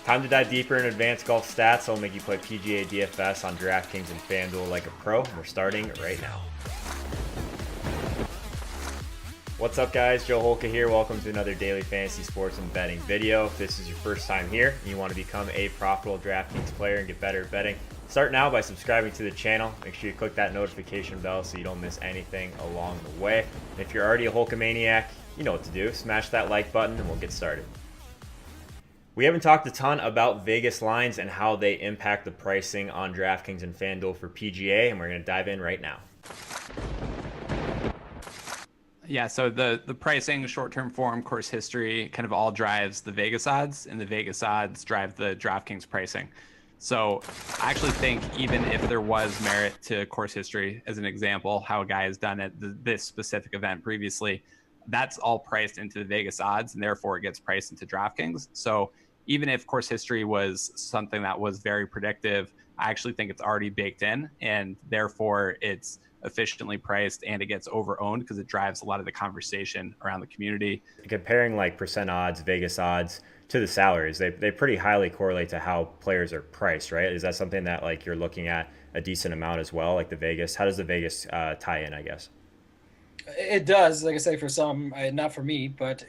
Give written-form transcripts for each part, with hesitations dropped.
Time to dive deeper in advanced golf stats. I'll make you play PGA DFS on DraftKings and FanDuel like a pro. We're starting right now. What's up, guys? Joe Holka here. Welcome to another daily fantasy sports and betting video. If this is your first time here and you want to become a profitable DraftKings player and get better at betting, start now by subscribing to the channel. Make sure you click that notification bell so you don't miss anything along the way. And if you're already a Holkamaniac, you know what to do. Smash that like button and we'll get started. We haven't talked a ton about Vegas lines and how they impact the pricing on DraftKings and FanDuel for PGA, and we're going to dive in right now. Yeah, so the pricing, short-term form, course history kind of all drives the Vegas odds, and the Vegas odds drive the DraftKings pricing. So I actually think even if there was merit to course history, as an example, how a guy has done at this specific event previously, that's all priced into the Vegas odds, and therefore it gets priced into DraftKings. So even if course history was something that was very predictive, I actually think it's already baked in, and therefore it's efficiently priced and it gets over-owned because it drives a lot of the conversation around the community. Comparing like percent odds, Vegas odds to the salaries, they pretty highly correlate to how players are priced, right? Is that something that like you're looking at a decent amount as well, like the Vegas? How does the Vegas tie in, I guess? It does, like I say, for some, not for me, but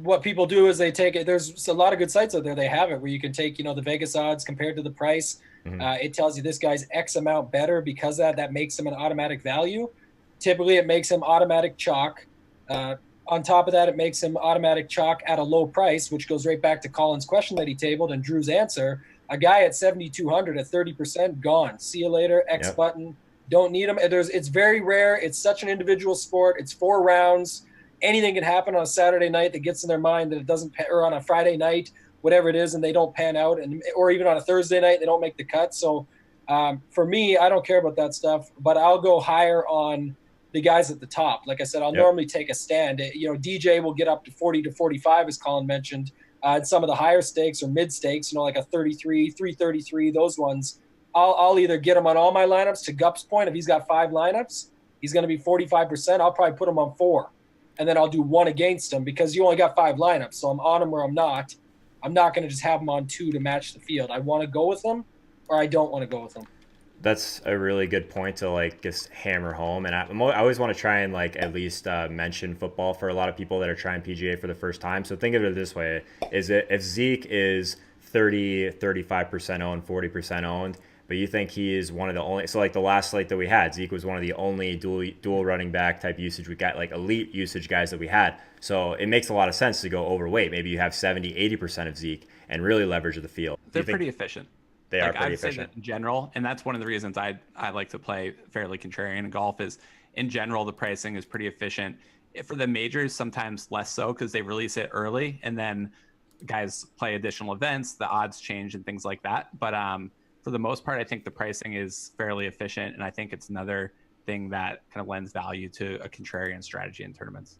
what people do is they take it. There's a lot of good sites out there. They have it where you can take, the Vegas odds compared to the price. It tells you this guy's X amount better because that makes him an automatic value. Typically, it makes him automatic chalk. On top of that, it makes him automatic chalk at a low price, which goes right back to Colin's question that he tabled and Drew's answer. A guy at 7,200 at 30% gone. See you later. X button. Don't need them. It's very rare. It's such an individual sport. It's 4 rounds. Anything can happen on a Saturday night that gets in their mind that it doesn't, or on a Friday night, whatever it is, and they don't pan out, or even on a Thursday night, they don't make the cut. So for me, I don't care about that stuff, but I'll go higher on the guys at the top. Like I said, I'll normally take a stand. DJ will get up to 40 to 45, as Colin mentioned. Some of the higher stakes or mid stakes, like a 33, 333, those ones. I'll either get him on all my lineups. To Gup's point, if he's got 5 lineups, he's going to be 45%. I'll probably put him on 4, and then I'll do 1 against him because you only got 5 lineups. So I'm on him or I'm not. I'm not going to just have him on 2 to match the field. I want to go with him, or I don't want to go with him. That's a really good point to like just hammer home. And I always want to try and like at least mention football for a lot of people that are trying PGA for the first time. So think of it this way: if Zeke is 35% owned, 40% owned, but you think he is one of the only, so like the last slate that we had, Zeke was one of the only dual running back type usage. We got like elite usage guys that we had. So it makes a lot of sense to go overweight. Maybe you have 70-80% of Zeke and really leverage the field. They're pretty efficient. They are pretty I'd say efficient that in general, and that's one of the reasons I like to play fairly contrarian in golf is in general, the pricing is pretty efficient. For the majors, sometimes less so because they release it early and then guys play additional events, the odds change and things like that. But for the most part, I think the pricing is fairly efficient, and I think it's another thing that kind of lends value to a contrarian strategy in tournaments.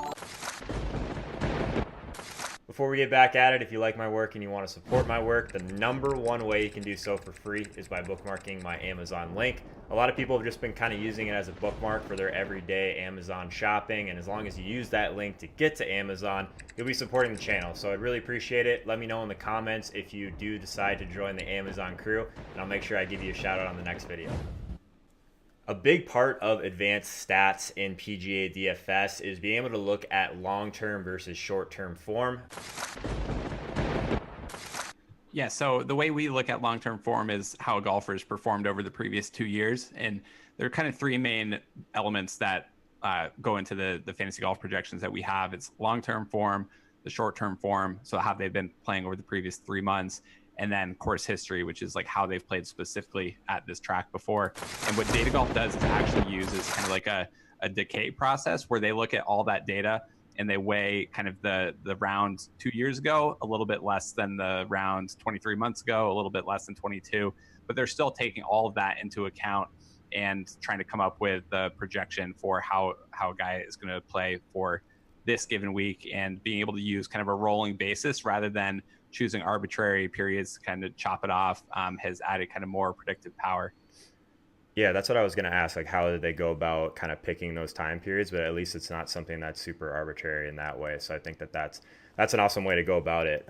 Before we get back at it, if you like my work and you want to support my work, the #1 way you can do so for free is by bookmarking my Amazon link. A lot of people have just been kind of using it as a bookmark for their everyday Amazon shopping, and as long as you use that link to get to Amazon, you'll be supporting the channel. So I'd really appreciate it. Let me know in the comments if you do decide to join the Amazon crew, and I'll make sure I give you a shout out on the next video. A big part of advanced stats in PGA DFS is being able to look at long-term versus short-term form. Yeah, so the way we look at long-term form is how a golfer has performed over the previous 2 years. And there are kind of 3 main elements that go into the fantasy golf projections that we have. It's long-term form, the short-term form, so how they've been playing over the previous 3 months, and then course history, which is like how they've played specifically at this track before. And what Data Golf does is actually uses kind of like a decay process where they look at all that data and they weigh kind of the round 2 years ago, a little bit less than the round 23 months ago, a little bit less than 22, but they're still taking all of that into account and trying to come up with the projection for how a guy is going to play for this given week, and being able to use kind of a rolling basis rather than choosing arbitrary periods to kind of chop it off has added kind of more predictive power. Yeah, that's what I was going to ask. Like, how did they go about kind of picking those time periods? But at least it's not something that's super arbitrary in that way. So I think that's an awesome way to go about it.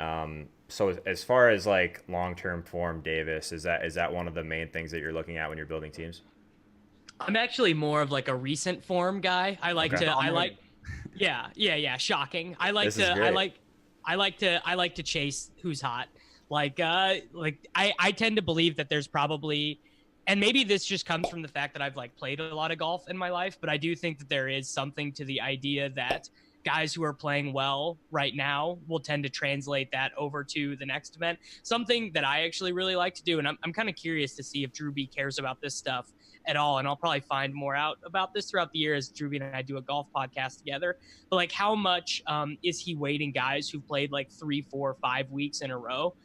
So as far as like long-term form, Davis, is that one of the main things that you're looking at when you're building teams? I'm actually more of like a recent form guy. Okay. Yeah. Shocking. This is great. I like to chase who's hot. I tend to believe that there's probably, and maybe this just comes from the fact that I've like played a lot of golf in my life, but I do think that there is something to the idea that guys who are playing well right now will tend to translate that over to the next event. Something that I actually really like to do, and I'm kind of curious to see if Drew B cares about this stuff at all, and I'll probably find more out about this throughout the year as Drew B and I do a golf podcast together. But like, how much is he weighting guys who've played like 3, 4, 5 weeks in a row?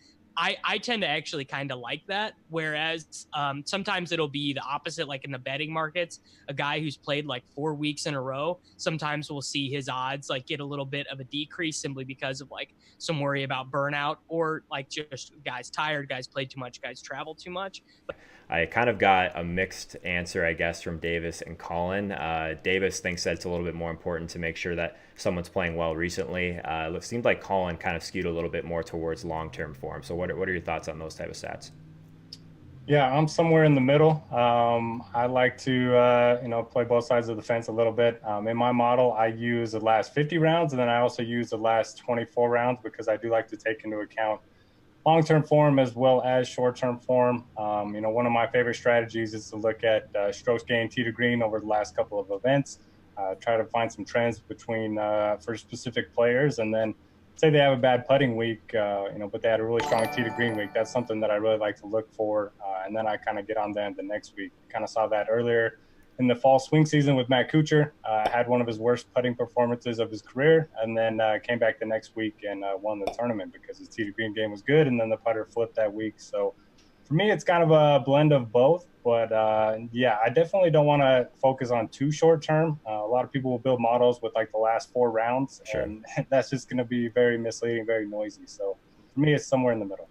I tend to actually kind of like that, whereas sometimes it'll be the opposite, like in the betting markets, a guy who's played like 4 weeks in a row, sometimes we'll see his odds like get a little bit of a decrease simply because of like some worry about burnout, or like just guys tired, guys played too much, guys travel too much. I kind of got a mixed answer, I guess, from Davis and Colin. Davis thinks that it's a little bit more important to make sure that someone's playing well recently. It seemed like Colin kind of skewed a little bit more towards long-term form. So what are your thoughts on those type of stats? Yeah, I'm somewhere in the middle. I like to, play both sides of the fence a little bit. In my model, I use the last 50 rounds, and then I also use the last 24 rounds because I do like to take into account long-term form as well as short-term form. One of my favorite strategies is to look at strokes gained tee to green over the last couple of events, try to find some trends between for specific players, and then say they have a bad putting week, but they had a really strong tee to green week. That's something that I really like to look for, and then I kind of get on them the next week. Kind of saw that earlier in the fall swing season with Matt Kuchar. Had one of his worst putting performances of his career, and then came back the next week and won the tournament because his tee to green game was good, and then the putter flipped that week. So for me, it's kind of a blend of both. But I definitely don't want to focus on too short term. A lot of people will build models with like the last 4 rounds, Sure. and that's just going to be very misleading, very noisy. So for me, it's somewhere in the middle.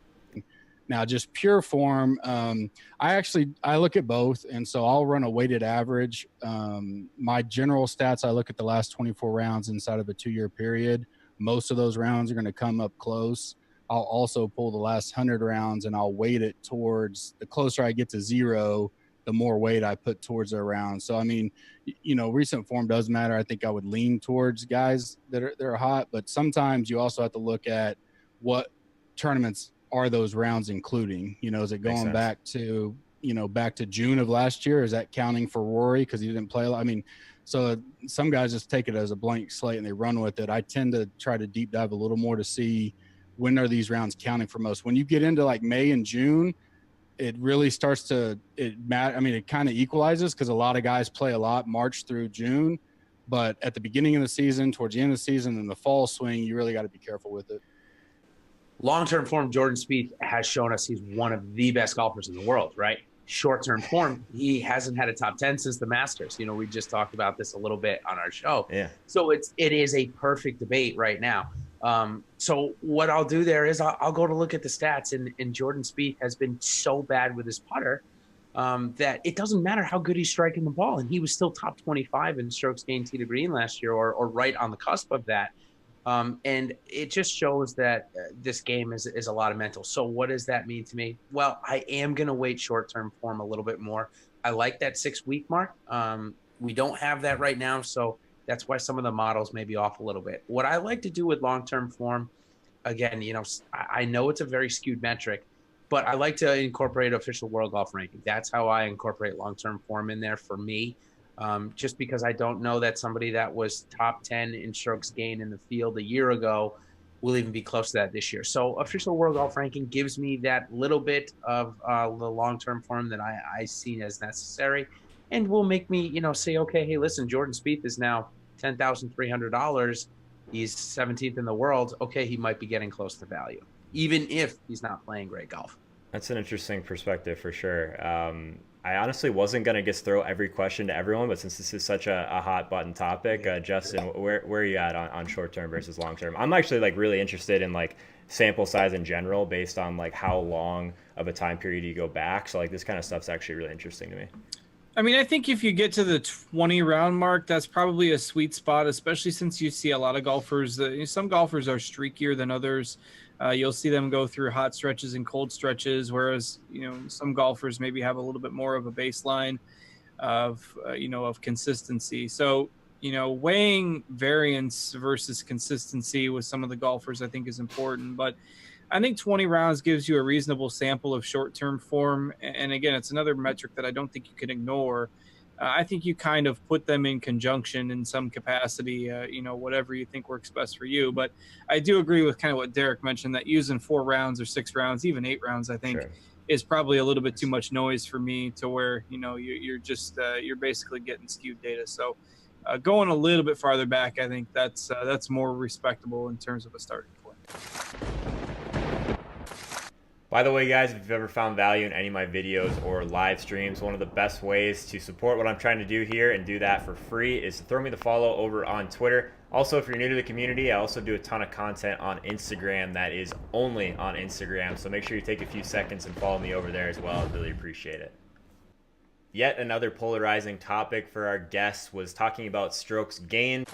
Now, just pure form, I look at both, and so I'll run a weighted average. My general stats, I look at the last 24 rounds inside of a 2-year period. Most of those rounds are going to come up close. I'll also pull the last 100 rounds, and I'll weight it towards the closer I get to 0, the more weight I put towards their rounds. So, I mean, recent form does matter. I think I would lean towards guys that are hot, but sometimes you also have to look at what tournaments are those rounds including. Is it going back to June of last year? Is that counting for Rory because he didn't play a lot? I mean, so some guys just take it as a blank slate and they run with it. I tend to try to deep dive a little more to see when are these rounds counting for most. When you get into like May and June, it really starts to it kind of equalizes because a lot of guys play a lot March through June, but at the beginning of the season, towards the end of the season, and the fall swing, you really got to be careful with it. Long-term form, Jordan Spieth has shown us he's one of the best golfers in the world, right? Short-term form, he hasn't had a top 10 since the Masters. We just talked about this a little bit on our show. Yeah. So it is a perfect debate right now. So what I'll do there is I'll go to look at the stats, and Jordan Spieth has been so bad with his putter that it doesn't matter how good he's striking the ball. And he was still top 25 in strokes gained tee to green last year, or right on the cusp of that. And it just shows that this game is a lot of mental. So what does that mean to me? Well, I am going to weight short-term form a little bit more. I like that 6-week mark. We don't have that right now, so that's why some of the models may be off a little bit. What I like to do with long-term form, again, I know it's a very skewed metric, but I like to incorporate official world golf ranking. That's how I incorporate long-term form in there for me. Just because I don't know that somebody that was top 10 in strokes gained in the field a year ago will even be close to that this year. So official world golf ranking gives me that little bit of the long-term form that I see as necessary, and will make me, say, okay, hey, listen, Jordan Spieth is now $10,300. He's 17th in the world. Okay, he might be getting close to value, even if he's not playing great golf. That's an interesting perspective for sure. I honestly wasn't going to just throw every question to everyone, but since this is such a hot button topic, Justin, where are you at on short term versus long term? I'm actually like really interested in like sample size in general based on like how long of a time period you go back. So like this kind of stuff's actually really interesting to me. I mean, I think if you get to the 20 round mark, that's probably a sweet spot, especially since you see a lot of golfers. Some golfers are streakier than others. You'll see them go through hot stretches and cold stretches, whereas, some golfers maybe have a little bit more of a baseline of, of consistency. So, weighing variance versus consistency with some of the golfers, I think, is important. But I think 20 rounds gives you a reasonable sample of short-term form. And again, it's another metric that I don't think you can ignore. I think you kind of put them in conjunction in some capacity, whatever you think works best for you. But I do agree with kind of what Derek mentioned, that using 4 rounds or 6 rounds, even 8 rounds, I think is probably a little bit too much noise for me, to where, you're just, you're basically getting skewed data. So going a little bit farther back, I think that's more respectable in terms of a starting point. By the way, guys, if you've ever found value in any of my videos or live streams, one of the best ways to support what I'm trying to do here and do that for free is to throw me the follow over on Twitter. Also, if you're new to the community, I also do a ton of content on Instagram that is only on Instagram. So make sure you take a few seconds and follow me over there as well. I'd really appreciate it. Yet another polarizing topic for our guests was talking about strokes gained.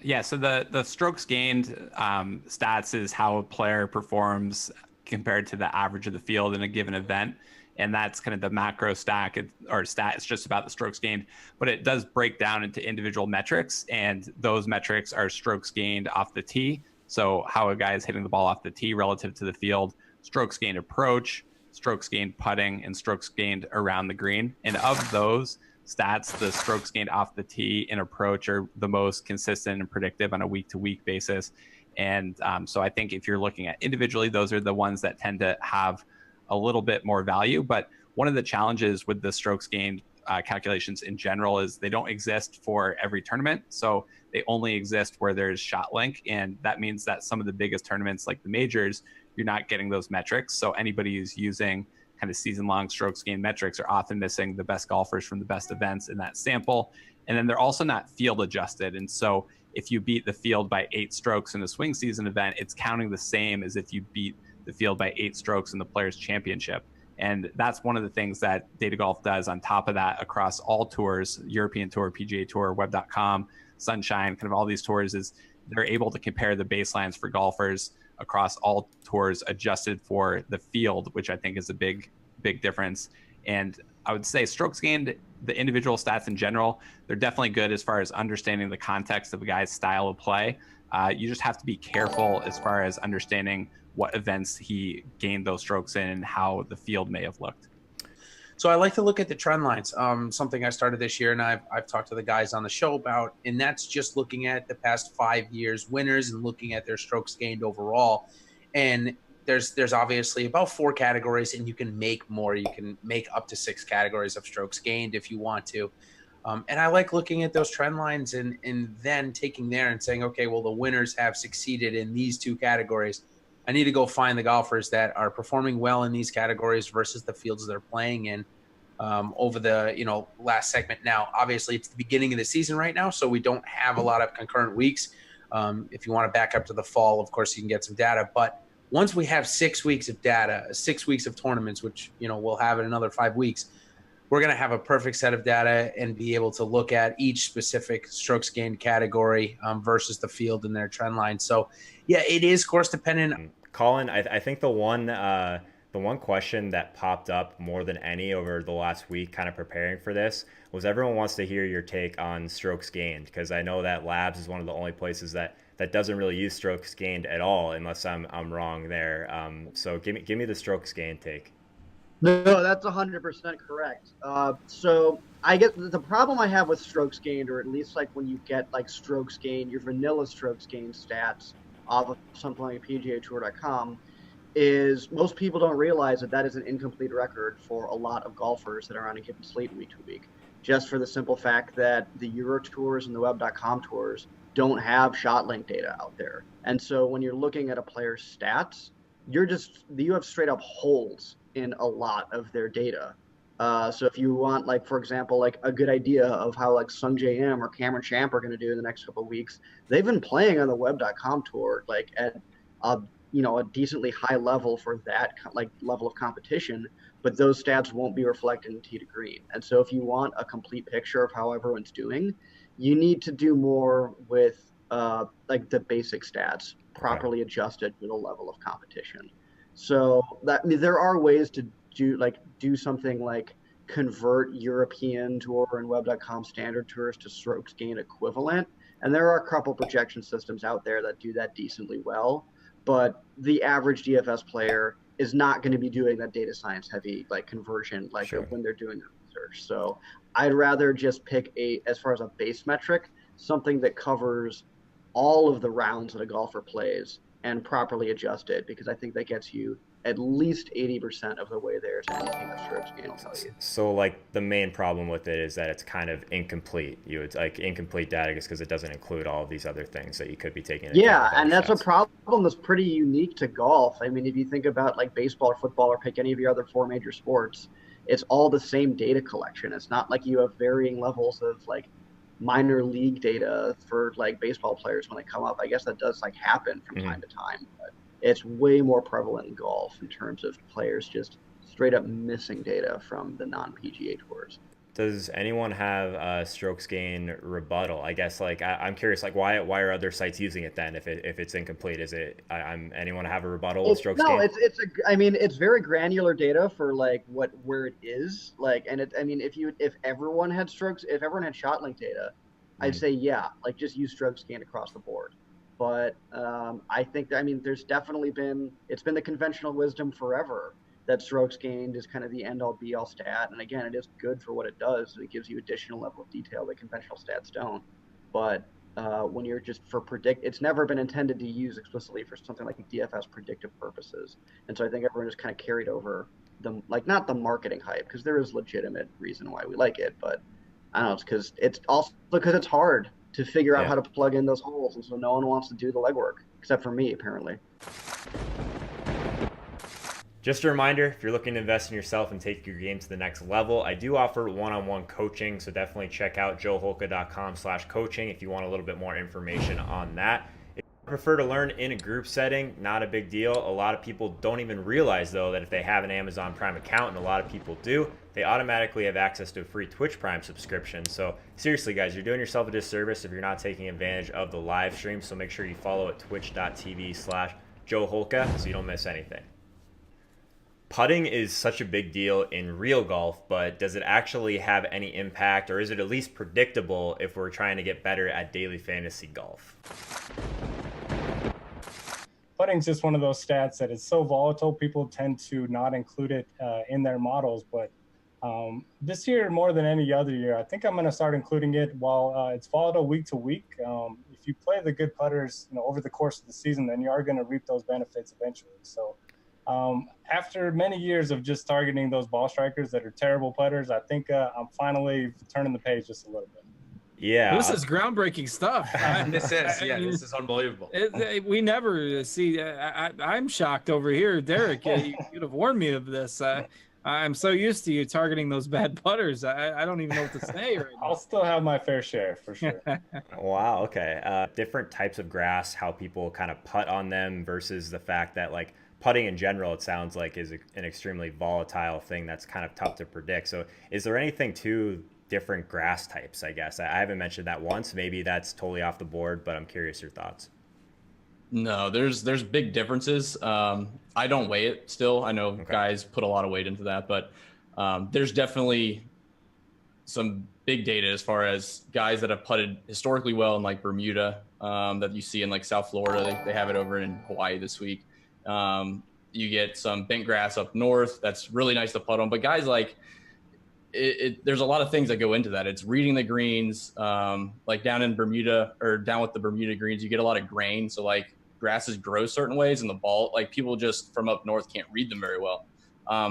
Yeah, so the strokes gained stats is how a player performs compared to the average of the field in a given event. And that's kind of the macro stat. It's just about the strokes gained, but it does break down into individual metrics. And those metrics are strokes gained off the tee. So how a guy is hitting the ball off the tee relative to the field, strokes gained approach, strokes gained putting, and strokes gained around the green. And of those stats, the strokes gained off the tee and approach are the most consistent and predictive on a week-to-week basis. And so I think if you're looking at individually, those are the ones that tend to have a little bit more value. But one of the challenges with the strokes gained calculations in general is they don't exist for every tournament. So they only exist where there's shot link. And that means that some of the biggest tournaments like the majors, you're not getting those metrics. So anybody who's using kind of season-long strokes gained metrics are often missing the best golfers from the best events in that sample. And then they're also not field adjusted. And so if you beat the field by 8 strokes in a swing season event, it's counting the same as if you beat the field by 8 strokes in the Players Championship. And that's one of the things that Data Golf does on top of that across all tours, European Tour, PGA Tour, Web.com, Sunshine, kind of all these tours, is they're able to compare the baselines for golfers across all tours adjusted for the field, which I think is a big difference. And I would say strokes gained, the individual stats in general, they're definitely good as far as understanding the context of a guy's style of play. You just have to be careful as far as understanding what events he gained those strokes in and how the field may have looked. So I like to look at the trend lines, something I started this year and I've talked to the guys on the show about, and that's just looking at the past 5 years winners and looking at their strokes gained overall. And there's obviously about 4 categories, and you can make more. You can make up to 6 categories of strokes gained if you want to. And I like looking at those trend lines and then taking there and saying, okay, well, the winners have succeeded in these 2 categories. I need to go find the golfers that are performing well in these categories versus the fields they're playing in over the last segment. Now, obviously, it's the beginning of the season right now, so we don't have a lot of concurrent weeks. If you want to back up to the fall, of course, you can get some data. But once we have 6 weeks of data, 6 weeks of tournaments, which we'll have in another 5 weeks, we're going to have a perfect set of data and be able to look at each specific strokes gained category versus the field in their trend line. So, yeah, it is course dependent. Colin, I think the one question that popped up more than any over the last week kind of preparing for this was everyone wants to hear your take on strokes gained, because I know that Labs is one of the only places that doesn't really use strokes gained at all, unless I'm wrong there. So give me the strokes gained take. No, that's 100% correct. So I guess the problem I have with strokes gained, or at least like when you get like strokes gained, your vanilla strokes gained stats off of something like PGAtour.com, is most people don't realize that is an incomplete record for a lot of golfers that are on a given slate week to week, just for the simple fact that the Euro tours and the Web.com tours don't have shot link data out there. And so when you're looking at a player's stats, you have straight up holes in a lot of their data. So if you want, like, for example, like a good idea of how like Sung J M or Cameron Champ are going to do in the next couple of weeks, they've been playing on the Web.com tour like at a decently high level for that like level of competition, but those stats won't be reflected in tee to green. And so if you want a complete picture of how everyone's doing, you need to do more with like the basic stats. properly adjusted for the level of competition. So that, I mean, there are ways to do something like convert European Tour and Web.com standard tours to strokes gain equivalent. And there are a couple projection systems out there that do that decently well. But the average DFS player is not going to be doing that data science heavy like conversion like when they're doing their research. So I'd rather just pick as far as a base metric, something that covers all of the rounds that a golfer plays and properly adjust it, because I think that gets you at least 80% of the way there to anything that strokes gain will tell you. So like the main problem with it is that it's kind of incomplete. It's like incomplete data just because it doesn't include all of these other things that you could be taking into account. Yeah, and that's a problem that's pretty unique to golf. I mean, if you think about like baseball or football or pick any of your other 4 major sports, it's all the same data collection. It's not like you have varying levels of like minor league data for like baseball players when they come up. I guess that does like happen from time to time, but it's way more prevalent in golf in terms of players just straight up missing data from the non-PGA tours. Does anyone have a strokes gain rebuttal? I guess like I'm curious, like why are other sites using it then if it's incomplete? Is it anyone have a rebuttal with strokes gain? No, I mean it's very granular data for like where it is like, and I mean if everyone had shot link data, I'd say yeah, like just use strokes gain across the board. But I think that, I mean, it's been the conventional wisdom forever that strokes gained is kind of the end all be all stat. And again, it is good for what it does. It gives you additional level of detail that conventional stats don't. But when you're just it's never been intended to use explicitly for something like DFS predictive purposes. And so I think everyone just kind of carried over not the marketing hype, because there is legitimate reason why we like it, but I don't know, it's also because it's hard to figure out how to plug in those holes, and so no one wants to do the legwork except for me, apparently. Just a reminder, if you're looking to invest in yourself and take your game to the next level, I do offer one-on-one coaching, so definitely check out joeholka.com/coaching if you want a little bit more information on that. If you prefer to learn in a group setting, not a big deal. A lot of people don't even realize though that if they have an Amazon Prime account, and a lot of people do, they automatically have access to a free Twitch Prime subscription. So seriously guys, you're doing yourself a disservice if you're not taking advantage of the live stream. So make sure you follow at twitch.tv/joeholka so you don't miss anything. Putting is such a big deal in real golf, but does it actually have any impact, or is it at least predictable if we're trying to get better at daily fantasy golf? Putting's just one of those stats that is so volatile, people tend to not include it in their models. But this year, more than any other year, I think I'm going to start including it. While it's volatile week to week, if you play the good putters, over the course of the season, then you are going to reap those benefits eventually. So after many years of just targeting those ball strikers that are terrible putters, I think I'm finally turning the page just a little bit. Yeah, this is groundbreaking stuff. This is unbelievable. We never see. I'm shocked over here, Derek. You'd have warned me of this. I'm so used to you targeting those bad putters. I don't even know what to say right now. I'll still have my fair share for sure. Wow. Okay. Different types of grass, how people kind of putt on them versus the fact that like putting in general, it sounds like is an extremely volatile thing that's kind of tough to predict. So is there anything to different grass types, I guess? I haven't mentioned that once. Maybe that's totally off the board, but I'm curious your thoughts. No, there's big differences. I don't weigh it still. I know guys put a lot of weight into that, but there's definitely some big data as far as guys that have putted historically well in like Bermuda, that you see in like South Florida. They have it over in Hawaii this week. You get some bent grass up north that's really nice to putt on, but guys like there's a lot of things that go into that. It's reading the greens, like down in Bermuda or down with the Bermuda greens, you get a lot of grain. So like grasses grow certain ways and the ball, like people just from up north can't read them very well.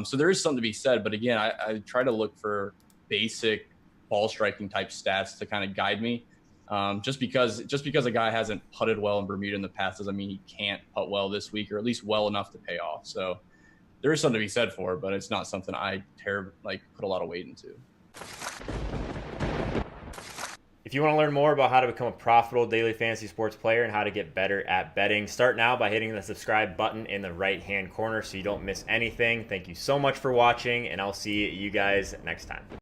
So there is something to be said, but again, I try to look for basic ball striking type stats to kind of guide me. Just because a guy hasn't putted well in Bermuda in the past doesn't mean he can't putt well this week, or at least well enough to pay off. So there is something to be said for it, but it's not something I put a lot of weight into. If you want to learn more about how to become a profitable daily fantasy sports player and how to get better at betting, start now by hitting the subscribe button in the right-hand corner so you don't miss anything. Thank you so much for watching, and I'll see you guys next time.